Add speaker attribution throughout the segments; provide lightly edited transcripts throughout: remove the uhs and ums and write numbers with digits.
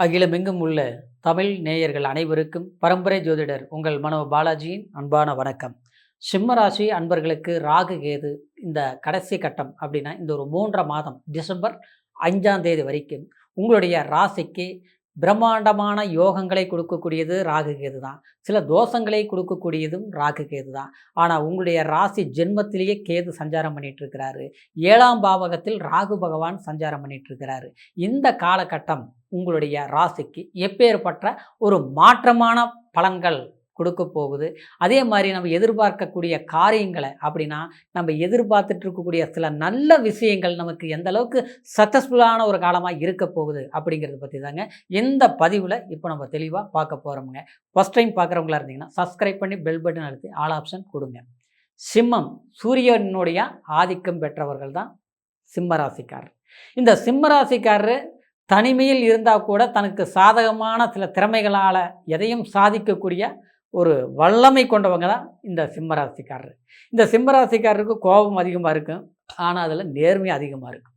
Speaker 1: அகிலமெங்கும் உள்ள தமிழ் நேயர்கள் அனைவருக்கும் பரம்பரை ஜோதிடர் உங்கள் மனோ பாலாஜியின் அன்பான வணக்கம். சிம்மராசி அன்பர்களுக்கு ராகு கேது இந்த கடைசி கட்டம் அப்படின்னா இந்த ஒரு 3 மாதம் டிசம்பர் 5ஆம் தேதி வரைக்கும் உங்களுடைய ராசிக்கு பிரம்மாண்டமான யோகங்களை கொடுக்கக்கூடியது ராகு கேது தான். சில தோஷங்களை கொடுக்கக்கூடியதும் ராகு கேது தான். ஆனால் உங்களுடைய ராசி ஜென்மத்திலேயே கேது சஞ்சாரம் பண்ணிட்டு இருக்கிறாரு. 7ஆம் பாவகத்தில் ராகு பகவான் சஞ்சாரம் பண்ணிட்டு இருக்கிறாரு. இந்த காலகட்டம் உங்களுடைய ராசிக்கு எப்பேற்பட்ட ஒரு மாற்றமான பலன்கள் கொடுக்க போகுது. அதே மாதிரி நம்ம எதிர்பார்க்கக்கூடிய காரியங்களை அப்படின்னா நம்ம எதிர்பார்த்துட்டு இருக்கக்கூடிய சில நல்ல விஷயங்கள் நமக்கு எந்த அளவுக்கு சக்ஸஸ்ஃபுல்லான ஒரு காலமாக இருக்க போகுது அப்படிங்கிறத பற்றி தாங்க இந்த பதிவில் இப்போ நம்ம தெளிவாக பார்க்க போகிறோமுங்க. ஃபஸ்ட் டைம் பார்க்குறவங்களா இருந்தீங்கன்னா சப்ஸ்கிரைப் பண்ணி பெல் பட்டன் அழுத்தி ஆல் ஆப்ஷன் கொடுங்க. சிம்மம் சூரியனுடைய ஆதிக்கம் பெற்றவர்கள் தான் சிம்ம ராசிக்காரர். இந்த சிம்ம ராசிக்காரர் தனிமையில் இருந்தால் கூட தனக்கு சாதகமான சில திறமைகளால் எதையும் சாதிக்கக்கூடிய ஒரு வல்லமை கொண்டவங்க தான் இந்த சிம்மராசிக்காரர். இந்த சிம்மராசிக்காரருக்கு கோபம் அதிகமாக இருக்கும், ஆனால் அதில் நேர்மை அதிகமாக இருக்கும்.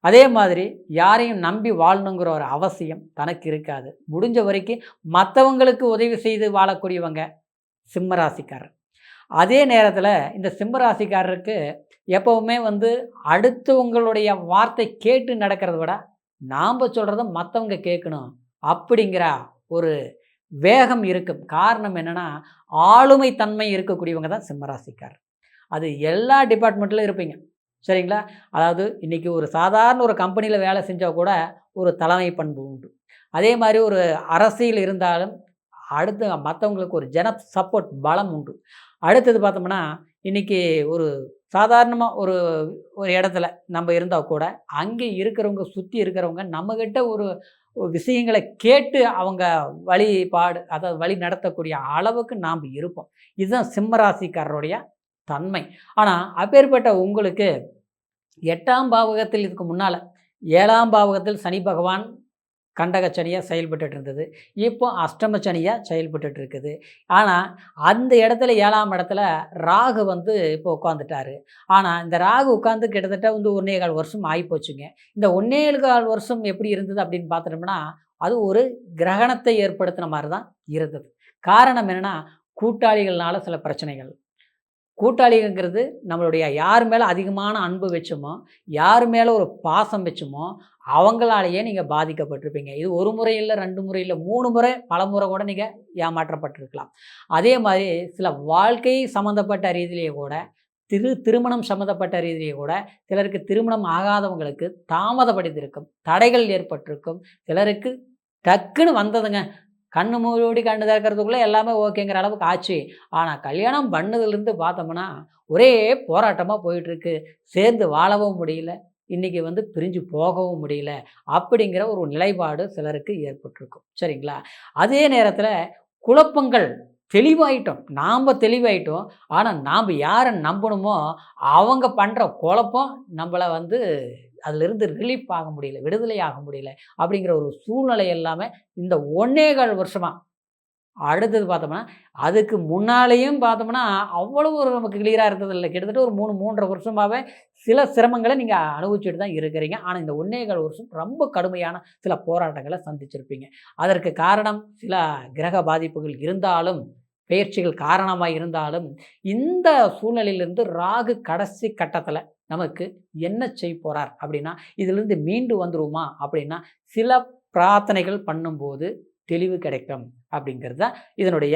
Speaker 1: அதே மாதிரி யாரையும் நம்பி வாழணுங்கிற ஒரு அவசியம் தனக்கு இருக்காது. முடிஞ்ச வரைக்கும் மற்றவங்களுக்கு உதவி செய்து வாழக்கூடியவங்க சிம்மராசிக்காரர். அதே நேரத்தில் இந்த சிம்மராசிக்காரருக்கு எப்போவுமே அடுத்தவங்களுடைய வார்த்தை கேட்டு நடக்கிறத விட நாம் சொல்கிறத மற்றவங்க கேட்கணும் அப்படிங்கிற ஒரு வேகம் இருக்கும். காரணம் என்னென்னா ஆளுமை தன்மை இருக்கக்கூடியவங்க தான் சிம்மராசிக்காரர். அது எல்லா டிபார்ட்மெண்ட்லையும் இருப்பீங்க, சரிங்களா? அதாவது இன்றைக்கி ஒரு சாதாரண ஒரு கம்பெனியில் வேலை செஞ்சால் கூட ஒரு தலைமை பண்பு உண்டு. அதே மாதிரி ஒரு அரசியல் இருந்தாலும் அடுத்து மற்றவங்களுக்கு ஒரு சப்போர்ட் பலம் உண்டு. அடுத்தது பார்த்தோம்னா இன்றைக்கி ஒரு சாதாரணமாக ஒரு ஒரு இடத்துல நம்ம இருந்தால் கூட அங்கே இருக்கிறவங்க சுற்றி இருக்கிறவங்க நம்மக்கிட்ட ஒரு விஷயங்களை கேட்டு அவங்க வழிபாடு அதாவது வழி நடத்தக்கூடிய அளவுக்கு நாம் இருப்போம். இதுதான் சிம்மராசிக்காரருடைய தன்மை. ஆனால் அப்பேற்பட்ட உங்களுக்கு 8ஆம் பாவகத்தில் இதுக்கு முன்னால் 7ஆம் பாவகத்தில் சனி பகவான் கண்டகச்சனியாக செயல்பட்டு இருந்தது. இப்போ அஷ்டமச்சனியாக செயல்பட்டு இருக்குது. ஆனால் அந்த இடத்துல 7ஆம் இடத்துல ராகு இப்போ உட்காந்துட்டார். ஆனால் இந்த ராகு உட்காந்து கிட்டத்தட்ட 1.25 வருஷம் ஆகிப்போச்சுங்க. இந்த 1.25 வருஷம் எப்படி இருந்தது அப்படின்னு பார்த்துட்டோம்னா அது ஒரு கிரகணத்தை ஏற்படுத்தின மாதிரி தான் இருந்தது. காரணம் என்னென்னா கூட்டாளிகள்னால சில பிரச்சனைகள். கூட்டாளிங்கிறது நம்மளுடைய யார் மேலே அதிகமான அன்பு வச்சோமோ, யார் மேலே ஒரு பாசம் வச்சோமோ அவங்களாலேயே நீங்கள் பாதிக்கப்பட்டிருப்பீங்க. இது ஒரு முறை இல்லை, 2 முறை இல்லை, 3 முறை பல முறை கூட நீங்கள் ஏமாற்றப்பட்டிருக்கலாம். அதே மாதிரி சில வாழ்க்கை சம்மந்தப்பட்ட ரீதியிலேயே கூட திருமணம் சம்மந்தப்பட்ட ரீதியிலேயே கூட சிலருக்கு திருமணம் ஆகாதவங்களுக்கு தாமதப்படுத்தியிருக்கும், தடைகள் ஏற்பட்டிருக்கும். சிலருக்கு டக்குன்னு வந்ததுங்க, கண்ணு மூடி கண்ணு திறக்கிறதுக்குள்ளே எல்லாமே ஓகேங்கிற அளவுக்கு ஆச்சு. ஆனால் கல்யாணம் பண்ணதுலேருந்து பார்த்தோம்னா ஒரே போராட்டமாக போயிட்டுருக்கு. சேர்ந்து வாழவும் முடியல, இன்றைக்கி பிரிஞ்சு போகவும் முடியல அப்படிங்கிற ஒரு நிலைப்பாடு சிலருக்கு ஏற்பட்டிருக்கும், சரிங்களா? அதே நேரத்தில் குழப்பங்கள் தெளிவாயிட்டோம், நாம் தெளிவாயிட்டோம். ஆனால் நாம் யாரை நம்பணுமோ அவங்க பண்ணுற குழப்பம் நம்மளை அதிலிருந்து ரிலீஃப் ஆக முடியல, விடுதலை ஆக முடியல அப்படிங்கிற ஒரு சூழ்நிலை எல்லாமே இந்த 1.25 வருஷமாக. அடுத்தது பார்த்தோம்னா அதுக்கு முன்னாலேயும் பார்த்தோம்னா அவ்வளோ ஒரு நமக்கு கிளியராக இருந்தது இல்லை. கிட்டத்தட்ட ஒரு 3.5 வருஷமாகவே சில சிரமங்களை நீங்கள் அனுபவிச்சுட்டு தான் இருக்கிறீங்க. ஆனால் இந்த 1.25 வருஷம் ரொம்ப கடுமையான சில போராட்டங்களை சந்திச்சிருப்பீங்க. அதற்கு காரணம் சில கிரக பாதிப்புகள் இருந்தாலும், பெயர்ச்சிகள் காரணமாக இருந்தாலும், இந்த சூழ்நிலையிலிருந்து ராகு கடைசி கட்டத்தில் நமக்கு என்ன செய்ய போகிறார் அப்படின்னா இதிலிருந்து மீண்டு வந்துருமா அப்படின்னா சில பிரார்த்தனைகள் பண்ணும்போது தெளிவு கிடைக்கும் அப்படிங்கிறது தான் இதனுடைய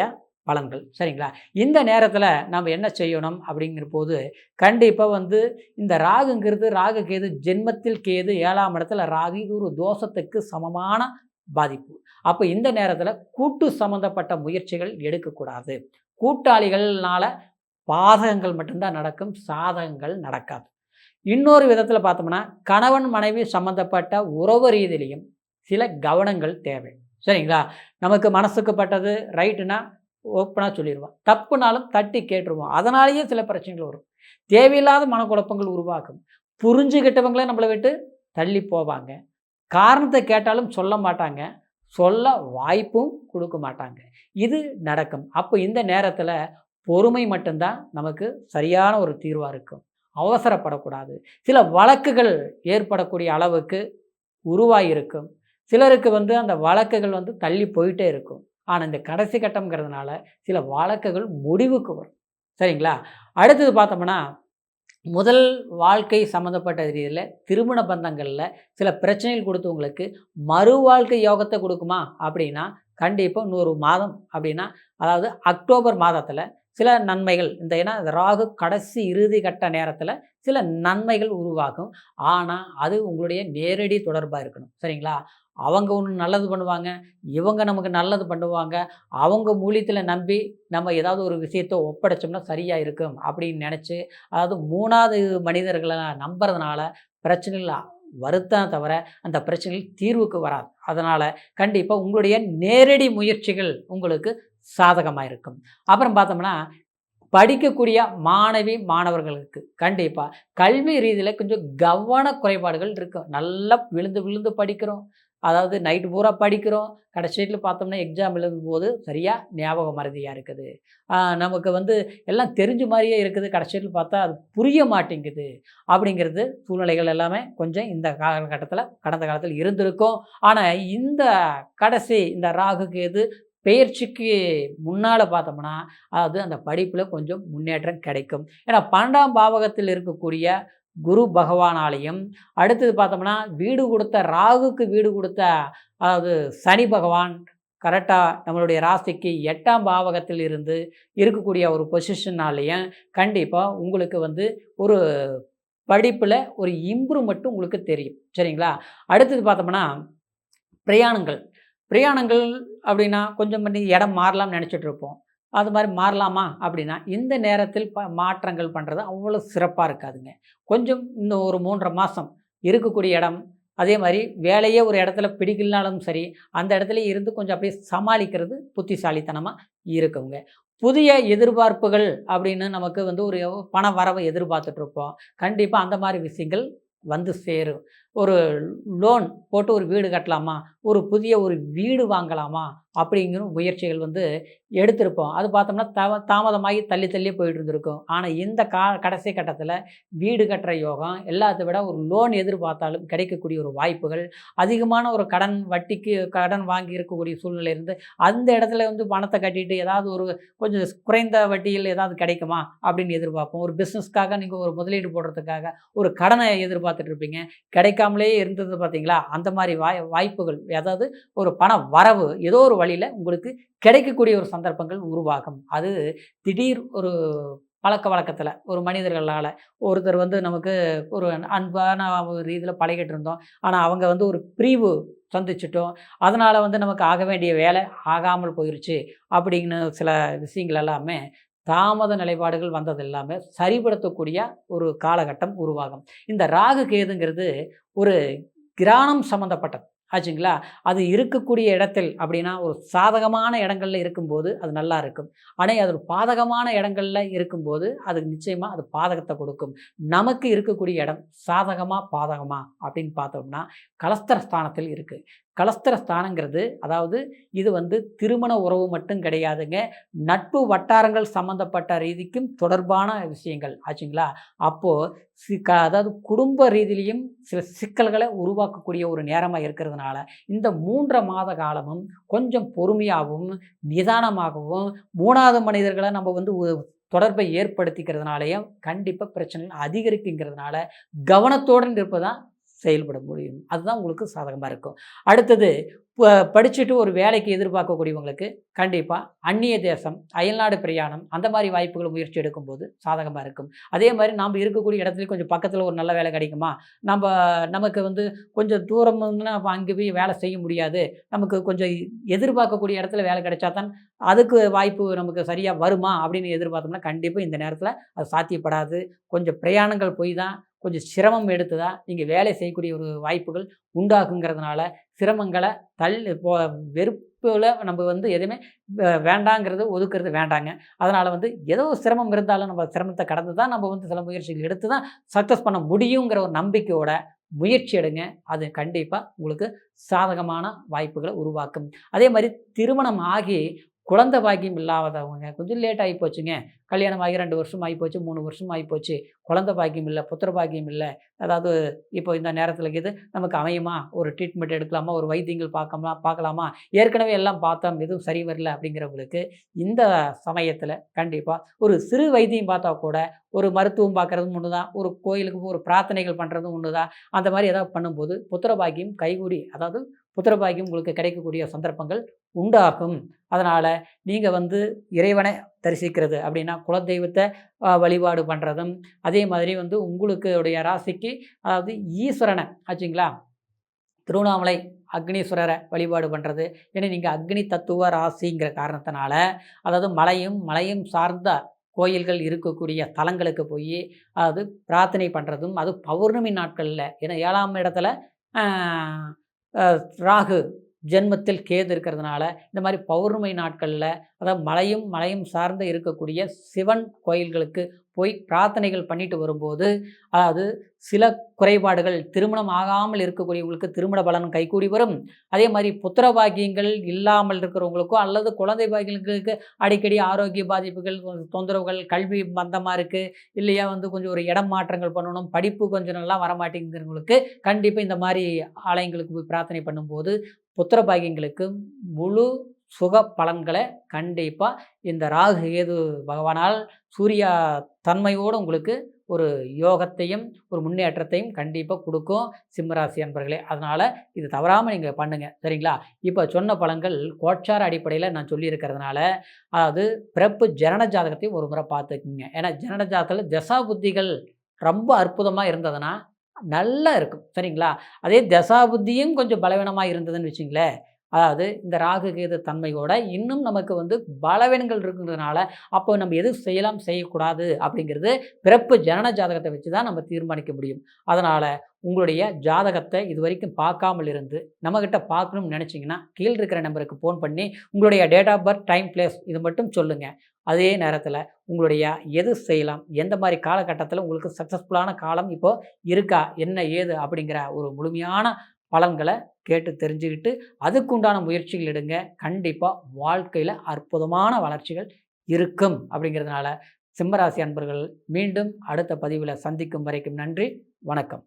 Speaker 1: பலன்கள், சரிங்களா? இந்த நேரத்தில் நம்ம என்ன செய்யணும் அப்படிங்கிற போது கண்டிப்பாக இந்த ராகுங்கிறது ராகு கேது ஜென்மத்தில் கேது 7ஆம் இடத்துல ராகு, இது ஒரு தோஷத்துக்கு சமமான பாதிப்பு. அப்போ இந்த நேரத்தில் கூட்டு சம்மந்தப்பட்ட முயற்சிகள் எடுக்கக்கூடாது. கூட்டாளிகள்னால பாதகங்கள் மட்டும்தான் நடக்கும், சாதகங்கள் நடக்காது. இன்னொரு விதத்தில் பார்த்தோம்னா கணவன் மனைவி சம்மந்தப்பட்ட உறவு ரீதியிலையும் சில கவனங்கள் தேவை, சரிங்களா? நமக்கு மனசுக்கு பட்டது ரைட்டுனா ஓப்பனாக சொல்லிடுவோம், தப்புனாலும் தட்டி கேட்டுருவோம். அதனாலேயே சில பிரச்சனைகள் வரும், தேவையில்லாத மனக்குழப்பங்கள் உருவாக்கும். புரிஞ்சுக்கிட்டவங்களே நம்மளை விட்டு தள்ளி போவாங்க, காரணத்தை கேட்டாலும் சொல்ல மாட்டாங்க, சொல்ல வாய்ப்பும் கொடுக்க மாட்டாங்க. இது நடக்கும். அப்போ இந்த நேரத்தில் பொறுமை மட்டும்தான் நமக்கு சரியான ஒரு தீர்வாக இருக்கும். அவசரப்படக்கூடாது. சில வழக்குகள் ஏற்படக்கூடிய அளவுக்கு உருவாகியிருக்கும். சிலருக்கு வந்து அந்த வழக்குகள் வந்து தள்ளி போயிட்டே இருக்கும். ஆனா, இந்த கடைசி கட்டம்ங்கிறதுனால சில வழக்குகள் முடிவுக்கு வரும். சரிங்களா? அடுத்தது பார்த்தோம்னா, முதல் வாழ்க்கை சம்மந்தப்பட்ட ரீதியில திருமண பந்தங்கள்ல சில பிரச்சனைகள் கொடுத்து உங்களுக்கு மறு வாழ்க்கை யோகத்த குடுக்குமா? அப்படின்னா, கண்டிப்பா இன்னொரு மாதம் அப்படின்னா, அதாவது அக்டோபர் மாதத்தில சில நன்மைகள் ஏன்னா ராகு கடைசி இறுதி கட்ட நேரத்தில சில நன்மைகள் உருவாகும். ஆனா, அது உங்களுடைய நேரடி தொடர்பா இருக்கணும். சரிங்களா? அவங்க ஒண்ணு நல்லது பண்ணுவாங்க. இவங்க நமக்கு நல்லது பண்ணுவாங்க. அவங்க மூலியத்தில நம்பி நம்ம ஏதாவது ஒரு விஷயத்த ஒப்படைச்சோம்னா சரியா இருக்கும் அப்படின்னு நெனச்சு, அதாவது 3வது மனிதர்கள நம்புறதுனால பிரச்சனைகள் வருத்தம் தவிர, அந்த பிரச்சனைகள் தீர்வுக்கு வராது. அதனால கண்டிப்பா உங்களுடைய நேரடி முயற்சிகள் உங்களுக்கு சாதகமா இருக்கும். அப்புறம் பார்த்தோம்னா, படிக்கக்கூடிய மாணவி, மாணவர்களுக்கு கண்டிப்பா கல்வி ரீதியில கொஞ்சம் கவன குறைபாடுகள் இருக்கும். நல்லா விழுந்து விழுந்து படிக்கிறோம். அதாவது நைட்டு பூரா படிக்கிறோம். கடைசில பார்த்தோம்னா எக்ஸாம் எழுதும்போது சரியா ஞாபக மறதியா இருக்குது. நமக்கு வந்து எல்லாம் தெரிஞ்ச மாரியே இருக்குது. கடைசில பார்த்தா அது புரிய மாட்டேங்குது. அப்படிங்கிறது சூழ்நிலைகள் எல்லாமே கொஞ்சம் இந்த காலகட்டத்தில கடந்த காலத்தில இருந்திருக்கும். ஆனா இந்த கடைசி இந்த ராகு, கேது பெயர்ச்சிக்கு முன்னால பார்த்தோம்னா, அதாவது அந்த படிப்பில கொஞ்சம் முன்னேற்றம் கிடைக்கும். ஏன்னா 12ஆம் பாவகத்தில் இருக்கக்கூடிய குரு பகவானாலயும், அடுத்தது பார்த்தோம்னா, வீடு குடுத்த ராகுக்கு வீடு குடுத்த அதாவது சனி பகவான் கரெக்ட்டா நம்மளுடைய ராசிக்கு 8ஆம் பாவகத்தில் இருந்து இருக்கக்கூடிய ஒரு பொசிஷனாலயும், கண்டிப்பா உங்களுக்கு வந்து ஒரு படிப்பில ஒரு இம்ப்ரூவ்மென்ட் உங்களுக்கு தெரியும். சரிங்களா? அடுத்தது பார்த்தோம்னா, பிரயாணங்கள். பிரயாணங்கள் அப்படின்னா, கொஞ்சம் பண்ணி இடம் மாறலாம்னு நெனச்சுட்டு இருப்போம். அது மாரி மாறலாமா? அப்படின்னா, இந்த நேரத்தில் மாற்றங்கள் பண்றது அவ்வளோ சிறப்பா இருக்காதுங்க. கொஞ்சம் இன்னும் ஒரு 3 1/2 மாசம் இருக்கக்கூடிய இடம், அதே மாரி வேலையே ஒரு இடத்துல பிடிக்கலனாலும் சரி, அந்த இடத்துலயே இருந்து கொஞ்சம் அப்படியே சமாளிக்கிறது புத்திசாலித்தனமா இருக்குங்க. புதிய எதிர்பார்ப்புகள் அப்படின்னு நமக்கு வந்து ஒரு பண வரவு எதிர்பார்த்துட்ருப்போம். கண்டிப்பா அந்த மாரி விஷயங்கள் வந்து சேரும். ஒரு லோன் போட்டு ஒரு வீடு கட்டலாமா? ஒரு புதிய ஒரு வீடு வாங்கலாமா? அப்படிங்கிற முயற்சிகள் வந்து எடுத்திருப்போம். அது பார்த்தோம்னா தாமதமாகி தள்ளி தள்ளியே போயிட்டு இருந்திருக்கும். ஆனா இந்த கடைசி கட்டத்தில வீடு கட்டுற யோகம் எல்லாத்த விட ஒரு லோன் எதிர்பார்த்தாலும் கிடைக்கக்கூடிய ஒரு வாய்ப்புகள், அதிகமான ஒரு கடன் வட்டிக்கு கடன் வாங்கி இருக்கக்கூடிய சூழ்நிலை இருந்து, அந்த இடத்துல வந்து பணத்த கட்டிட்டு ஏதாவது ஒரு கொஞ்சம் குறைந்த வட்டியில் ஏதாவது கிடைக்குமா? அப்படின்னு எதிர்பார்ப்போம். ஒரு பிசினஸ்க்காக நீங்க ஒரு முதலீடு போடுறதுக்காக ஒரு கடனை எதிர்பார்த்துட்டு இருப்பீங்க. கிடைக்காமலே இருந்தது பார்த்தீங்களா? அந்த மாரி வாய்ப்புகள் அதாவது ஒரு பண வரவு ஏதோ ஒரு வழியில உங்களுக்கு கிடைக்கக்கூடிய ஒரு சந்தர்ப்பங்கள் உருவாகும். அது திடீர் ஒரு பழக்கவழக்கத்தில ஒரு மனிதர்களால ஒருத்தர் வந்து நமக்கு ஒரு அன்பான ஒரு ரீதியில பழகிட்டு இருந்தோம். ஆனா அவங்க வந்து ஒரு பிரிவு சந்திச்சுட்டோம். அதனால வந்து நமக்கு ஆக வேண்டிய வேலை ஆகாமல் போயிருச்சு. அப்படின்னு சில விஷயங்கள் எல்லாமே தாமத நிலைப்பாடுகள் வந்தது எல்லாமே சரிப்படுத்தக்கூடிய ஒரு காலகட்டம் உருவாகும். இந்த ராகு, கேதுங்கிறது ஒரு கிரானம் சம்மந்தப்பட்டது. ஆச்சுங்களா? அது இருக்கக்கூடிய இடத்தில் அப்படின்னா, ஒரு சாதகமான இடங்கள்ல இருக்கும்போது, அது நல்லா இருக்கும். ஆனா, அது ஒரு பாதகமான இடங்கள்ல இருக்கும்போது, அது நிச்சயமா அது பாதகத்த கொடுக்கும். நமக்கு இருக்கக்கூடிய இடம் சாதகமா, பாதகமா அப்படின்னு பார்த்தோம்னா, கலஸ்திர ஸ்தானத்தில் இருக்கு. கலஸ்திர ஸ்தானங்கிறது, அதாவது இது வந்து திருமண உறவு மட்டும் கிடையாதுங்க. நட்பு வட்டாரங்கள் சம்மந்தப்பட்ட ரீதிக்கும் தொடர்பான விஷயங்கள். ஆச்சுங்களா? அப்போ அதாவது குடும்ப ரீதியிலயும் சில சிக்கல்கள உருவாக்கக்கூடிய ஒரு நேரமா இருக்கிறதுனால, இந்த 3 1/2 மாத காலமும் கொஞ்சம் பொறுமையாவும், நிதானமாகவும் 3வது மனிதர்கள நம்ம வந்து தொடர்பை ஏற்படுத்திக்கிறதுனாலயும் கண்டிப்பா பிரச்சனைகள் அதிகரிக்குங்கிறதுனால, கவனத்தோடன் இருப்பது தான் செயல்பட முடியும். அதுதான் உங்களுக்கு சாதகமா இருக்கும். அடுத்தது படிச்சுட்டு ஒரு வேலைக்கு எதிர்பார்க்கக்கூடியவங்களுக்கு கண்டிப்பா அந்நிய தேசம், அயல்நாடு பிரயாணம் அந்த மாரி வாய்ப்புகள் முயற்சி எடுக்கும்போது சாதகமா இருக்கும். அதே மாரி நாம இருக்கக்கூடிய இடத்துல கொஞ்சம் பக்கத்துல ஒரு நல்ல வேலை கிடைக்குமா? நமக்கு வந்து கொஞ்சம் தூரம்னா அப்ப அங்க போய் வேலை செய்ய முடியாது. நமக்கு கொஞ்சம் எதிர்பார்க்கக்கூடிய இடத்துல வேலை கிடைச்சா தான் அதுக்கு வாய்ப்பு நமக்கு சரியா வருமா? அப்படின்னு எதிர்பார்த்தோம்னா, கண்டிப்பா இந்த நேரத்துல அது சாத்தியப்படாது. கொஞ்சம் பிரயாணங்கள் போய் தான் கொஞ்சம் சிரமம் எடுத்து தான் நீங்க வேலை செய்யக்கூடிய ஒரு வாய்ப்புகள் உண்டாகுங்கிறதுனால, சிரமங்கள வெறுப்புல நம்ம வந்து எதுவுமே வேண்டாங்கிறது ஒதுக்குறது வேண்டாங்க. அதனால வந்து ஏதோ சிரமம் இருந்தாலும் நம்ம சிரமத்த கடந்து தான் நம்ம வந்து சில முயற்சிகள் எடுத்து தான் சக்சஸ் பண்ண முடியுங்கிற ஒரு நம்பிக்கையோட முயற்சி எடுங்க. அது கண்டிப்பா உங்களுக்கு சாதகமான வாய்ப்புகள உருவாக்கும். அதே மாரி திருமணம் ஆகி குழந்தை பாக்கியம் இல்லாதவங்க கொஞ்சம் லேட் ஆகி போச்சுங்க. கல்யாணம் ஆகி 2 வருஷம் ஆகி போச்சு, 3 வருஷம் ஆகி போச்சு. குழந்தை பாக்கியம் இல்ல, புத்திர பாக்கியம் இல்ல. அதாவது இப்போ இந்த நேரத்தில இது நமக்கு அமையுமா? ஒரு ட்ரீட்மெண்ட் எடுக்கலாமா? ஒரு வைத்தியங்கள் பார்க்கலாமா? ஏற்கனவே எல்லாம் பார்த்தோம், எதுவும் சரி வரல அப்படிங்கிறவங்களுக்கு இந்த சமயத்தில கண்டிப்பா ஒரு சிறு வைத்தியம் பார்த்தா கூட, ஒரு மருத்துவம் பார்க்குறதும் ஒண்ணு தான். ஒரு கோயிலுக்கு ஒரு பிரார்த்தனைகள் பண்ணுறதும் ஒண்ணு தான். அந்த மாரி ஏதாவது பண்ணும்போது புத்திர பாக்கியம் கைகூடி அதாவது புத்திர பாக்கியம் உங்களுக்கு கிடைக்கக்கூடிய சந்தர்ப்பங்கள் உண்டாகும். அதனால நீங்க வந்து இறைவனை தரிசிக்கிறது அப்படின்னா, குலதெய்வத்த வழிபாடு பண்றதும், அதே மாதிரி வந்து உங்களுடைய ராசிக்கு அதாவது ஈஸ்வரன ஆச்சுங்களா? திருவண்ணாமலை அக்னீஸ்வரர வழிபாடு பண்றது. ஏன்னா நீங்க அக்னி தத்துவ ராசிங்கிற காரணத்தினால, அதாவது மலையும், மலையும் சார்ந்த கோயில்கள் இருக்கக்கூடிய தலங்களுக்கு போயி, அதாவது பிரார்த்தனை பண்றதும், அது பௌர்ணமி நாட்கள்ல. ஏன்னா 7ஆம் இடத்துல அ அ ராகு ஜென்மத்தில் கேது இருக்கிறதுனால, இந்த மாரி பௌர்ணமி நாட்கள்ல, அதாவது மலையும், மலையும் சார்ந்து இருக்கக்கூடிய சிவன் கோயில்களுக்கு போய் பிரார்த்தனைகள் பண்ணிட்டு வரும்போது, அதாவது சில குறைபாடுகள் திருமணம் ஆகாமல் இருக்கக்கூடியவங்களுக்கு திருமண பலன் கைகூடி வரும். அதே மாரி புத்திர பாக்கியங்கள் இல்லாமல் இருக்கிறவங்களுக்கோ, அல்லது குழந்தை பாக்கியங்களுக்கு அடிக்கடி ஆரோக்கிய பாதிப்புகள், தொந்தரவுகள், கல்வி மந்தமா இருக்கு, இல்லையா வந்து கொஞ்சம் ஒரு இடம் மாற்றங்கள் பண்ணணும், படிப்பு கொஞ்சம் நல்லா வரமாட்டேங்குதுங்கிறவங்களுக்கு, கண்டிப்பா இந்த மாரி ஆலயங்களுக்கு போய் பிரார்த்தனை பண்ணும்போது, புத்திர பாக்கியங்களுக்கு முழு சுக பலன்கள கண்டிப்பா இந்த ராகு, கேது பகவானால் சூர்யா தன்மையோடு உங்களுக்கு ஒரு யோகத்தையும், ஒரு முன்னேற்றத்தையும் கண்டிப்பா குடுக்கும் சிம்மராசி அன்பர்களே. அதனால இது தவறாம நீங்க பண்ணுங்க. சரிங்களா? இப்ப சொன்ன பலன்கள் கோட்சார அடிப்படையில நான் சொல்லியிருக்கிறதுனால, அதாவது பிறப்பு ஜனன ஜாதகத்தையும் ஒரு முறை பார்த்துக்குங்க. ஏன்னா ஜனன ஜாதகத்தில தசா புத்திகள் ரொம்ப அற்புதமா இருந்ததுன்னா, நல்லா இருக்கும். சரிங்களா? அதே தசா புத்தியும் கொஞ்சம் பலவீனமா இருந்ததுன்னு வச்சுங்களேன், அதாவது இந்த ராகு, கேது தன்மையோட இன்னும் நமக்கு வந்து பலவீனங்கள் இருக்கிறதுனால, அப்போ நம்ம எது செய்யலாம், செய்யக்கூடாது அப்படிங்கிறது பிறப்பு ஜனன ஜாதகத்த வச்சு தான் நம்ம தீர்மானிக்க முடியும். அதனால உங்களுடைய ஜாதகத்த இதுவரைக்கும் பார்க்காமல் இருந்து, நம்மகிட்ட பார்க்கணும்னு நெனச்சீங்கன்னா, கீழ இருக்கிற நம்பருக்கு ஃபோன் பண்ணி, உங்களுடைய date of birth, time, place இது மட்டும் சொல்லுங்க. அதே நேரத்தில உங்களுடைய எது செய்யலாம், எந்த மாரி காலகட்டத்தில உங்களுக்கு சக்சஸ்ஃபுல்லான காலம் இப்போ இருக்கா, என்ன ஏது அப்படிங்கிற ஒரு முழுமையான பலன்கள கேட்டு தெரிஞ்சுக்கிட்டு, அதுக்குண்டான முயற்சிகள் எடுங்க. கண்டிப்பா வாழ்க்கையில அற்புதமான வளர்ச்சிகள் இருக்கும். அப்படிங்கிறதுனால, சிம்மராசி அன்பர்கள் மீண்டும் அடுத்த பதிவில சந்திக்கும் வரைக்கும் நன்றி. வணக்கம்.